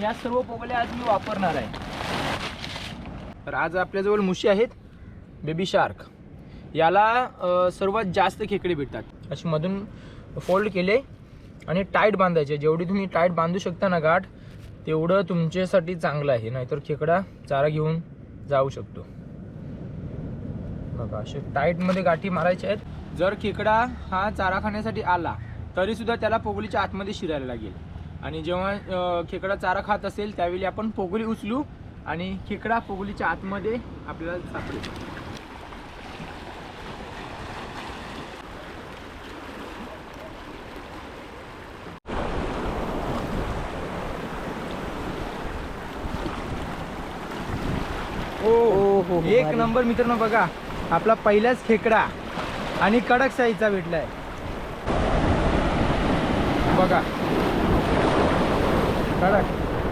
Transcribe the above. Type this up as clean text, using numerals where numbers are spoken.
या सर्व पोगल्या आज मी वापरणार आहे. तर आज आपल्याजवळ मुशी आहेत बेबी शार्क. याला सर्वात जास्त खेकडे भेटतात. अशी मधून फोल्ड केले आणि टाईट बांधायचे. जेवढी तुम्ही टाईट बांधू शकता ना गाठ, तेवढं तुमच्यासाठी चांगलं आहे. नाहीतर खेकडा चारा घेऊन जाऊ शकतो. बघा असे टाईटमध्ये गाठी मारायच्या आहेत. जर खेकडा हा चारा खाण्यासाठी आला तरीसुद्धा त्याला पोगलीच्या आतमध्ये शिरायला लागेल. आणि जेव्हा खेकडा चारा खात असेल त्यावेळी आपण पोगली उचलू आणि खेकडा पोगलीच्या आतमध्ये आपल्याला सापडेल. हो एक नंबर मित्रांनो. बघा आपला पहिलाच खेकडा आणि कडक साईजचा भेटलाय. बघा कडक.